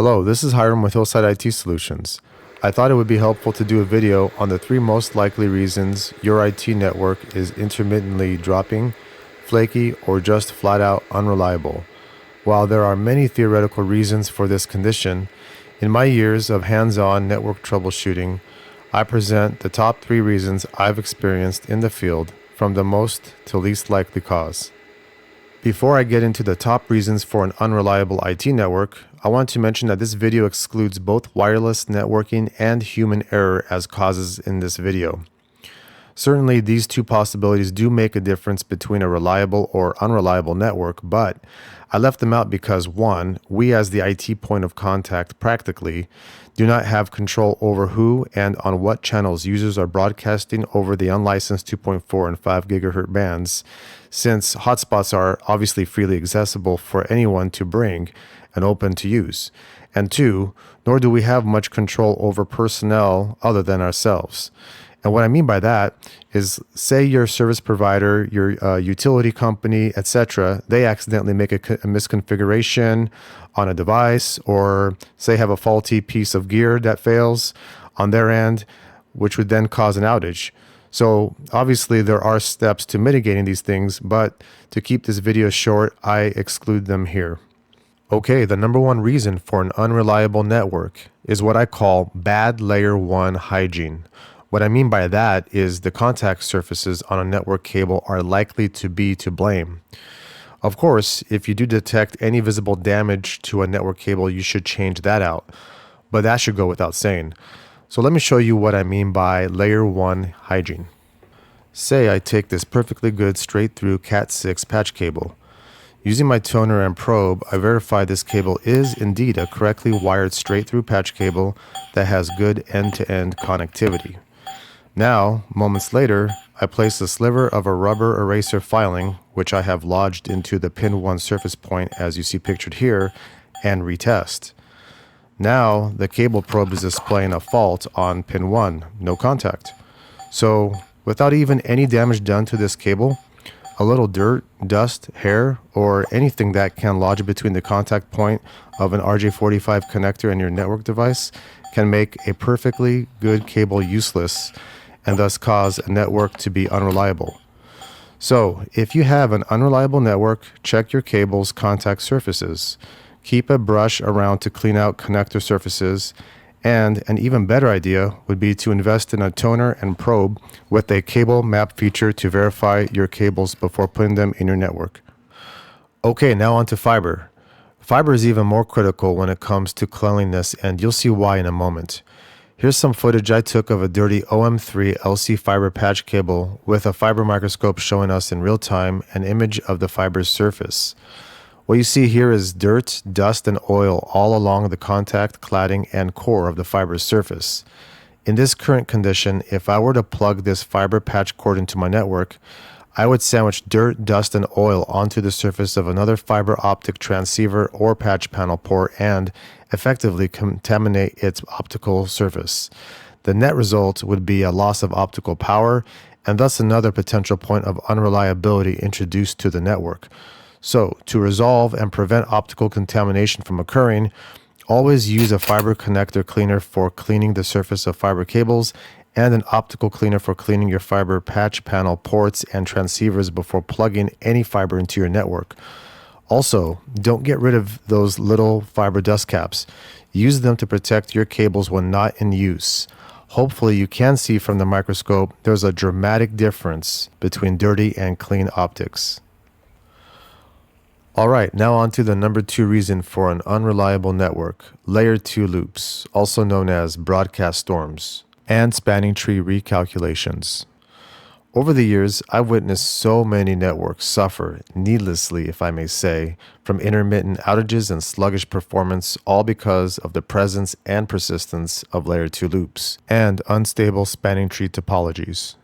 Hello, this is Hiram with Hillside IT Solutions. I thought it would be helpful to do a video on the 3 most likely reasons your IT network is intermittently dropping, flaky, or just flat out unreliable. While there are many theoretical reasons for this condition, in my years of hands-on network troubleshooting, I present the top 3 reasons I've experienced in the field from the most to least likely cause. Before I get into the top reasons for an unreliable IT network, I want to mention that this video excludes both wireless networking and human error as causes in this video. Certainly, these 2 possibilities do make a difference between a reliable or unreliable network, but I left them out because 1, we as the IT point of contact practically do not have control over who and on what channels users are broadcasting over the unlicensed 2.4 and 5 gigahertz bands, since hotspots are obviously freely accessible for anyone to bring and open to use. And 2, nor do we have much control over personnel other than ourselves. And what I mean by that is, say your service provider, your utility company, etc., they accidentally make a misconfiguration on a device, or say have a faulty piece of gear that fails on their end, which would then cause an outage. So obviously there are steps to mitigating these things, but to keep this video short, I exclude them here. Okay, the number 1 reason for an unreliable network is what I call bad layer 1 hygiene. What I mean by that is the contact surfaces on a network cable are likely to be to blame. Of course, if you do detect any visible damage to a network cable, you should change that out, but that should go without saying. So let me show you what I mean by layer 1 hygiene. Say I take this perfectly good straight through Cat6 patch cable. Using my toner and probe, I verify this cable is indeed a correctly wired straight through patch cable that has good end-to-end connectivity. Now, moments later, I place a sliver of a rubber eraser filing, which I have lodged into the pin 1 surface point as you see pictured here, and retest. Now, the cable probe is displaying a fault on pin 1, no contact. So, without even any damage done to this cable, a little dirt, dust, hair, or anything that can lodge between the contact point of an RJ45 connector and your network device can make a perfectly good cable useless and thus cause a network to be unreliable. So, if you have an unreliable network, check your cable's contact surfaces. Keep a brush around to clean out connector surfaces, and an even better idea would be to invest in a toner and probe with a cable map feature to verify your cables before putting them in your network. Okay, now on to fiber. Fiber is even more critical when it comes to cleanliness, and you'll see why in a moment. Here's some footage I took of a dirty OM3 LC fiber patch cable with a fiber microscope showing us in real time an image of the fiber's surface. What you see here is dirt, dust, and oil all along the contact, cladding, and core of the fiber's surface. In this current condition, if I were to plug this fiber patch cord into my network, I would sandwich dirt, dust, and oil onto the surface of another fiber optic transceiver or patch panel port and effectively contaminate its optical surface. The net result would be a loss of optical power and thus another potential point of unreliability introduced to the network. So, to resolve and prevent optical contamination from occurring, always use a fiber connector cleaner for cleaning the surface of fiber cables and an optical cleaner for cleaning your fiber patch panel ports and transceivers before plugging any fiber into your network. Also, don't get rid of those little fiber dust caps. Use them to protect your cables when not in use. Hopefully you can see from the microscope there's a dramatic difference between dirty and clean optics. Alright, now on to the number 2 reason for an unreliable network, layer 2 loops, also known as broadcast storms, and spanning tree recalculations. Over the years, I've witnessed so many networks suffer, needlessly if I may say, from intermittent outages and sluggish performance, all because of the presence and persistence of layer 2 loops and unstable spanning tree topologies.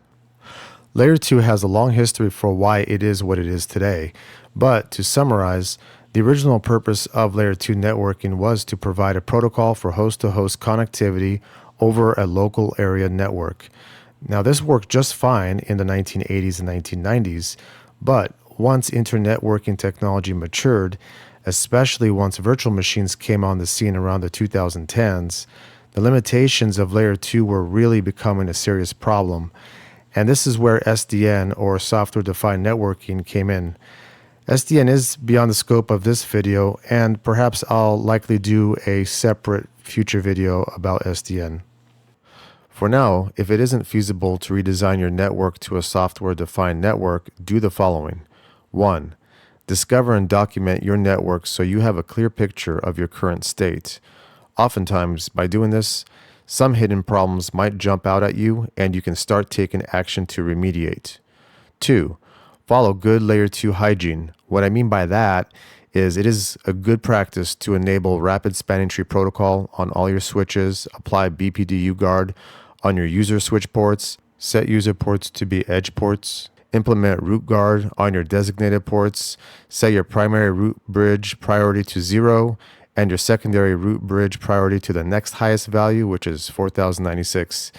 Layer 2 has a long history for why it is what it is today, but to summarize, the original purpose of Layer 2 networking was to provide a protocol for host-to-host connectivity over a local area network. Now, this worked just fine in the 1980s and 1990s, but once internet working technology matured, especially once virtual machines came on the scene around the 2010s. The limitations of Layer 2 were really becoming a serious problem, and this is where SDN, or software-defined networking, came in. SDN is beyond the scope of this video, and perhaps I'll likely do a separate future video about SDN. For now, if it isn't feasible to redesign your network to a software-defined network, do the following. 1. Discover and document your network so you have a clear picture of your current state. Oftentimes, by doing this, some hidden problems might jump out at you and you can start taking action to remediate. 2. Follow good Layer 2 hygiene. What I mean by that is it is a good practice to enable rapid spanning tree protocol on all your switches, apply BPDU guard on your user switch ports, set user ports to be edge ports, implement root guard on your designated ports, set your primary root bridge priority to 0, and your secondary root bridge priority to the next highest value, which is 4096.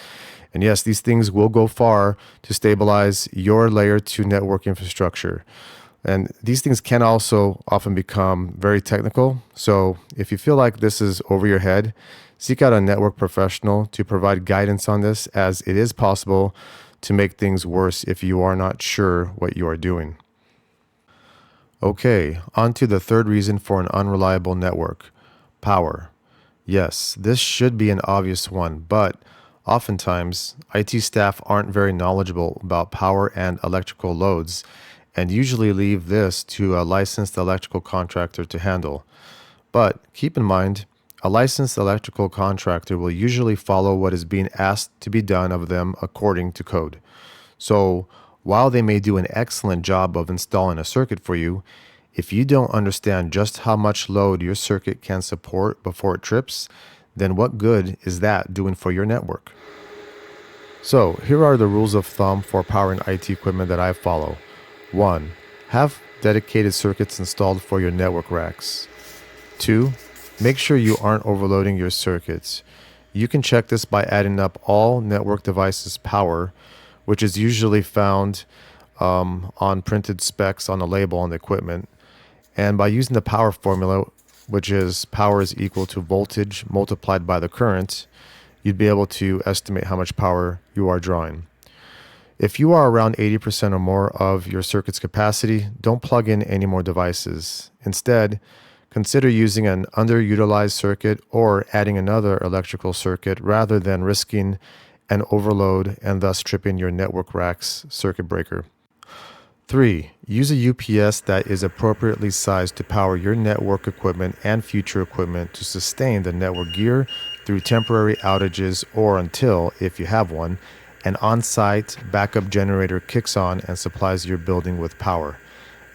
And yes, these things will go far to stabilize your Layer 2 network infrastructure. And these things can also often become very technical. So if you feel like this is over your head, seek out a network professional to provide guidance on this, as it is possible to make things worse if you are not sure what you are doing. Okay, on to the third reason for an unreliable network: power. Yes, this should be an obvious one, but oftentimes IT staff aren't very knowledgeable about power and electrical loads, and usually leave this to a licensed electrical contractor to handle. But keep in mind, a licensed electrical contractor will usually follow what is being asked to be done of them according to code. So while they may do an excellent job of installing a circuit for you, if you don't understand just how much load your circuit can support before it trips, then what good is that doing for your network? So here are the rules of thumb for powering IT equipment that I follow. 1. Have dedicated circuits installed for your network racks. 2. Make sure you aren't overloading your circuits. You can check this by adding up all network devices power, which is usually found on printed specs on the label on the equipment. And by using the power formula, which is power is equal to voltage multiplied by the current, you'd be able to estimate how much power you are drawing. If you are around 80% or more of your circuit's capacity, don't plug in any more devices. Instead, consider using an underutilized circuit or adding another electrical circuit rather than risking an overload and thus tripping your network rack's circuit breaker. 3. Use a UPS that is appropriately sized to power your network equipment and future equipment to sustain the network gear through temporary outages or until, if you have one, an on-site backup generator kicks on and supplies your building with power.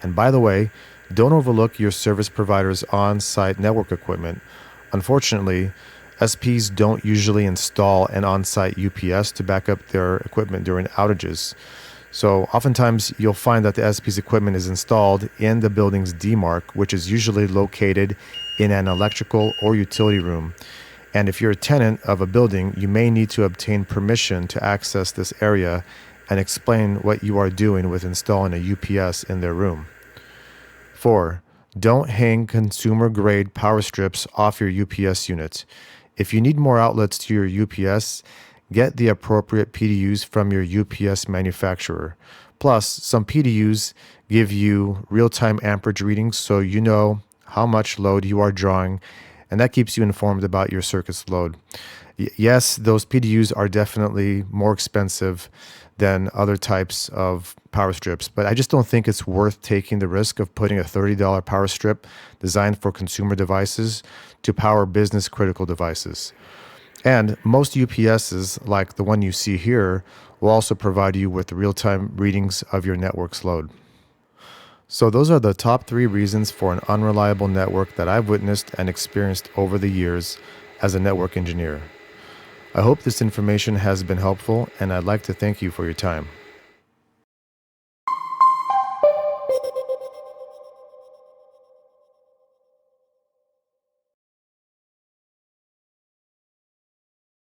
And by the way, don't overlook your service provider's on-site network equipment. Unfortunately, SPs don't usually install an on-site UPS to back up their equipment during outages. So oftentimes you'll find that the SP's equipment is installed in the building's DMARC, which is usually located in an electrical or utility room. And if you're a tenant of a building, you may need to obtain permission to access this area and explain what you are doing with installing a UPS in their room. 4. Don't hang consumer-grade power strips off your UPS unit. If you need more outlets to your UPS, get the appropriate PDUs from your UPS manufacturer. Plus, some PDUs give you real-time amperage readings so you know how much load you are drawing, and that keeps you informed about your circuit's load. Yes, those PDUs are definitely more expensive than other types of power strips, but I just don't think it's worth taking the risk of putting a $30 power strip designed for consumer devices to power business critical devices. And most UPSs, like the one you see here, will also provide you with real-time readings of your network's load. So those are the top 3 reasons for an unreliable network that I've witnessed and experienced over the years as a network engineer. I hope this information has been helpful, and I'd like to thank you for your time.